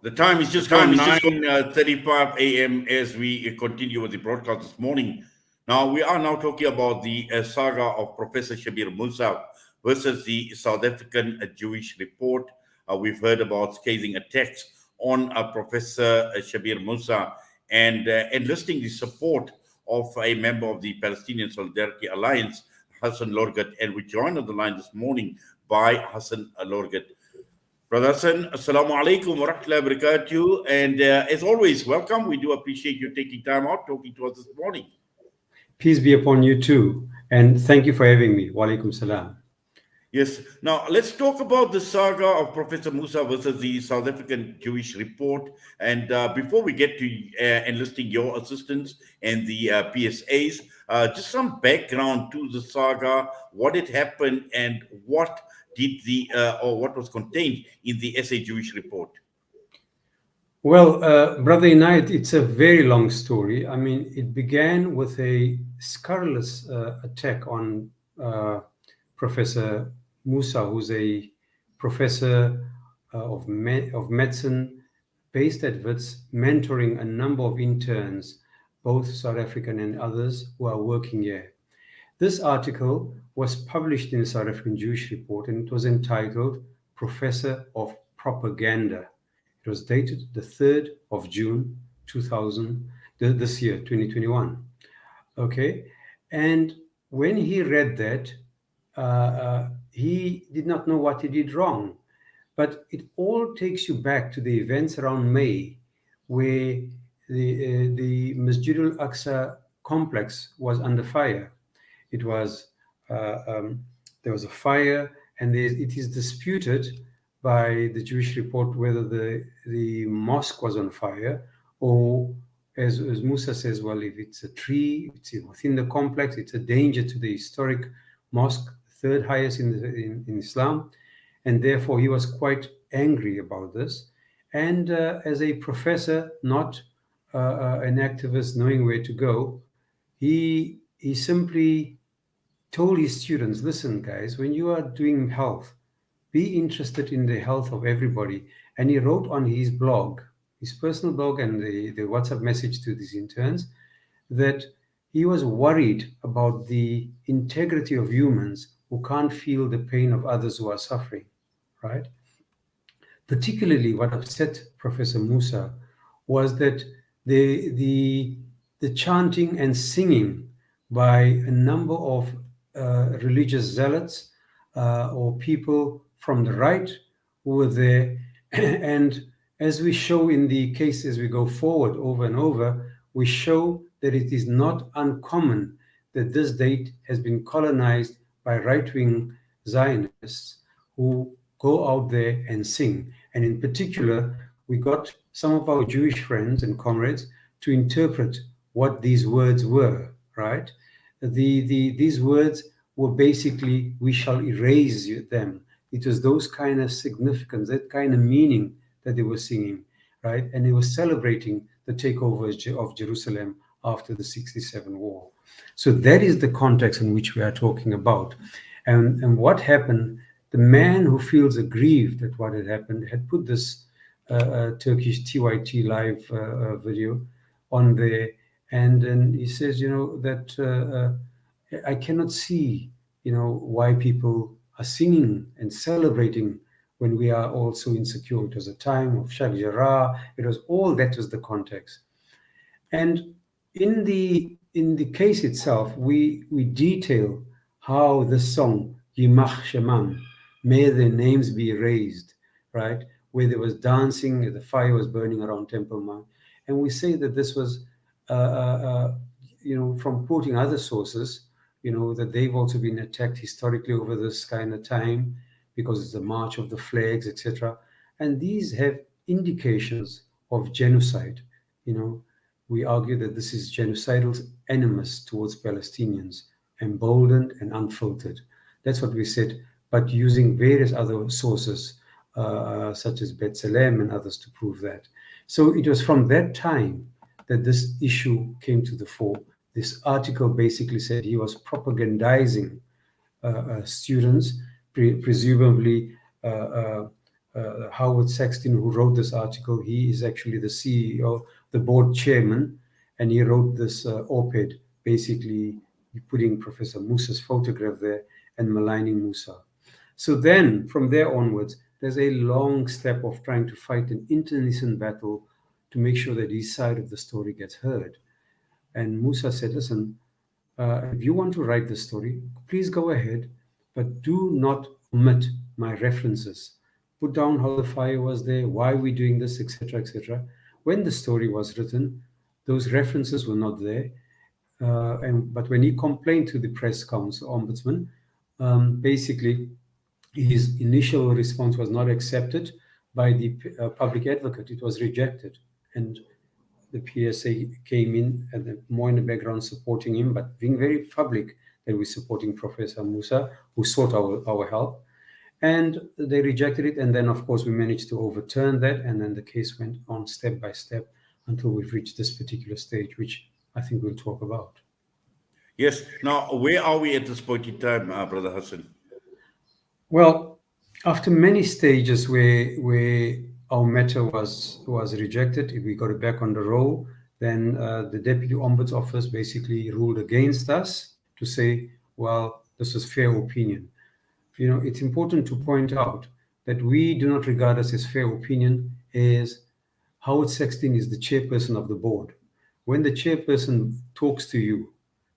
The time is just gone 9:35 a.m. as we continue with the broadcast this morning. Now, we are now talking about the saga of Professor Shabir Moosa versus the South African Jewish report. We've heard about scathing attacks on Professor Shabir Moosa and enlisting the support of a member of the Palestine Solidarity Alliance, Hassen Lorgat. And we joined on the line this morning by Hassen Lorgat. Brother Hassan, Assalamu alaikum wa rahmatullahi wa barakatuh. And as always, welcome. We do appreciate you taking time out talking to us this morning. Peace be upon you too. And thank you for having me. Wa alaikum salam. Yes. Now, let's talk about the saga of Professor Moosa versus the South African Jewish report. And before we get to enlisting your assistance and the PSAs, just some background to the saga, what had happened and what did or what was contained in the SA Jewish report. Well, Brother Inayat, it's a very long story. I mean, it began with a scurrilous attack on Professor Moosa, who's a professor of medicine based at WITS, mentoring a number of interns, both South African and others who are working here. This article was published in the South African Jewish Report, and it was entitled Professor of Propaganda. It was dated the 3rd of June, 2000, this year, 2021. Okay. And when he read that, he did not know what he did wrong. But it all takes you back to the events around May, where the Masjid al-Aqsa complex was under fire. It was there was a fire, and it is disputed by the Jewish report whether the mosque was on fire, or as Moosa says, well, if it's a tree, it's within the complex, it's a danger to the historic mosque, third highest in Islam, and therefore he was quite angry about this. And as a professor, not an activist knowing where to go, he simply told his students, listen, guys, when you are doing health, be interested in the health of everybody. And he wrote on his blog, his personal blog, and the WhatsApp message to these interns, that he was worried about the integrity of humans who can't feel the pain of others who are suffering, right? Particularly what upset Professor Moosa was that the chanting and singing by a number of religious zealots or people from the right who were there. And as we show in the case, as we go forward over and over, we show that it is not uncommon that this date has been colonized by right-wing Zionists who go out there and sing. And in particular, we got some of our Jewish friends and comrades to interpret what these words were, right? These words were basically, we shall erase them. It was those kind of significance, that kind of meaning that they were singing, right? And they were celebrating the takeover of Jerusalem after the 67 war. So that is the context in which we are talking about. And what happened, the man who feels aggrieved at what had happened had put this Turkish TYT live video on there. And then he says, that I cannot see, why people are singing and celebrating when we are all so insecure. It was a time of Shag Jarrah. It was all that was the context. And in the case itself, we detail how the song Yimach Shemam, may their names be erased, right? Where there was dancing, the fire was burning around Temple Mount. And we say that this was, from quoting other sources, that they've also been attacked historically over this kind of time because it's the march of the flags, etc. And these have indications of genocide. We argue that this is genocidal animus towards Palestinians, emboldened and unfiltered. That's what we said, but using various other sources, such as B'Tselem and others, to prove that. So it was from that time that this issue came to the fore. This article basically said he was propagandizing students, presumably Howard Sexton, who wrote this article. He is actually the CEO, the board chairman, and he wrote this op-ed, basically putting Professor Moosa's photograph there and maligning Moosa. So then, from there onwards, there's a long step of trying to fight an internecine battle to make sure that his side of the story gets heard. And Moosa said, listen, if you want to write this story, please go ahead, but do not omit my references. Put down how the fire was there, why we're doing this, etc., etc. When the story was written, those references were not there. But when he complained to the press council ombudsman, basically his initial response was not accepted by the public advocate. It was rejected, and the PSA came in and more in the background supporting him, but being very public that we're supporting Professor Moosa, who sought our help. And they rejected it. And then, of course, we managed to overturn that. And then the case went on step by step until we've reached this particular stage, which I think we'll talk about. Yes. Now, where are we at this point in time, Brother Hassen? Well, after many stages where our matter was rejected, we got it back on the roll, then the Deputy Ombuds Office basically ruled against us to say, well, this is fair opinion. You know, it's important to point out that we do not regard us as fair opinion as Howard Sexton is the chairperson of the board. When the chairperson talks to you,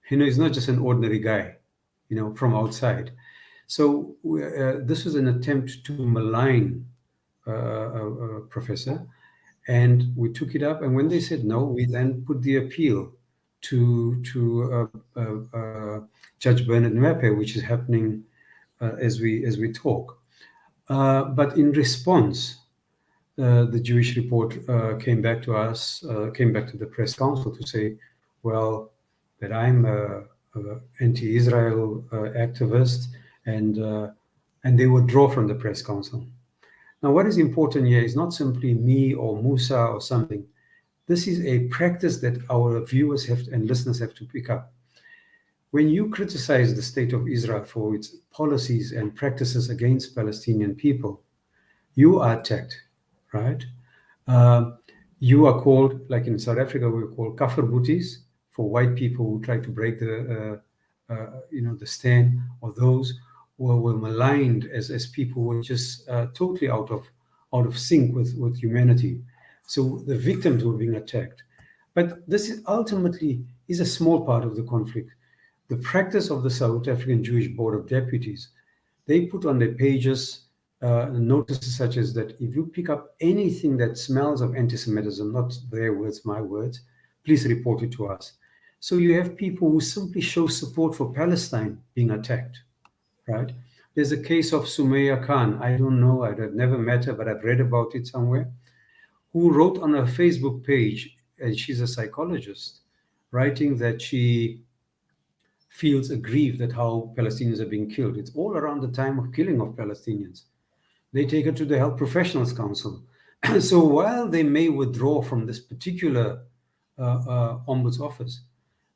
you know, he's not just an ordinary guy, you know, from outside. So this was an attempt to malign Professor, and we took it up. And when they said no, we then put the appeal to Judge Bernard Mwepe, which is happening as we talk. But in response, the Jewish report came back to us, came back to the press council to say, well, that I'm a anti-Israel activist, and they withdraw from the press council. Now, what is important here is not simply me or Moosa or something. This is a practice that our viewers and listeners have to pick up. When you criticize the state of Israel for its policies and practices against Palestinian people, you are attacked, right? You are called, like in South Africa, we're called kafir booties for white people who try to break the stand, or those who were maligned as people who were just totally out of sync with humanity. So the victims were being attacked. But this ultimately is a small part of the conflict. The practice of the South African Jewish Board of Deputies, they put on their pages notices such as that if you pick up anything that smells of anti-Semitism, not their words, my words, please report it to us. So you have people who simply show support for Palestine being attacked, right? There's a case of Sumaya Khan. I don't know, I've never met her, but I've read about it somewhere, who wrote on her Facebook page, and she's a psychologist, writing that she feels aggrieved at how Palestinians are being killed. It's all around the time of killing of Palestinians. They take her to the Health Professionals Council. So while they may withdraw from this particular Ombuds office,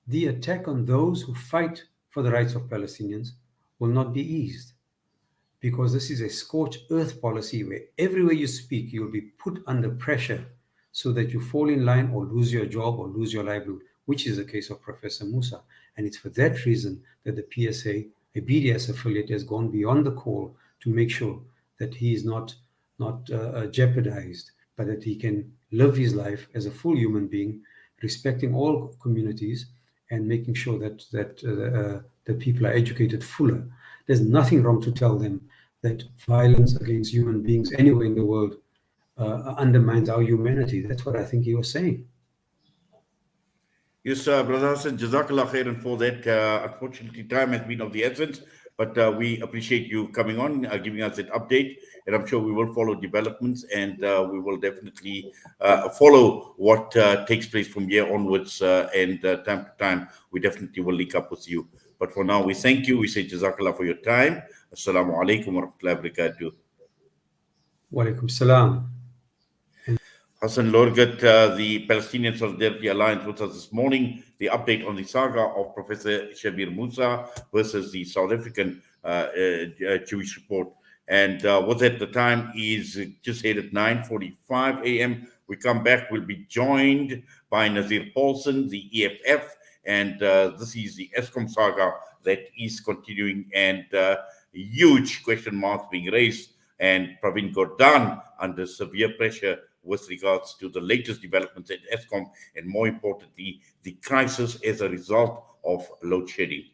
the attack on those who fight for the rights of Palestinians will not be eased, because this is a scorched earth policy where everywhere you speak, you'll be put under pressure so that you fall in line or lose your job or lose your livelihood, which is the case of Professor Moosa. And it's for that reason that the PSA, a BDS affiliate, has gone beyond the call to make sure that he is not jeopardized, but that he can live his life as a full human being, respecting all communities and making sure that people are educated fuller. There's nothing wrong to tell them that violence against human beings anywhere in the world undermines our humanity. That's what I think he was saying. Yes, Brother Hassan, Jazakallah khairan for that. Unfortunately, time has been of the essence, but we appreciate you coming on, giving us that update, and I'm sure we will follow developments, and we will definitely follow what takes place from here onwards, and time to time, we definitely will link up with you. But for now, we thank you. We say Jazakallah for your time. Assalamu alaikum wa rahmatullahi wa barakatuh. Wa alaikum salam. Hassen Lorgat, the Palestine Solidarity Alliance, with us this morning. The update on the saga of Professor Shabir Moosa versus the South African Jewish report. And what's at the time is just hit at 9:45 a.m. We come back, we'll be joined by Nazir Paulson, the EFF, and this is the ESCOM saga that is continuing, and huge question marks being raised, and Praveen Gordhan under severe pressure with regards to the latest developments at ESCOM, and more importantly, the crisis as a result of load shedding.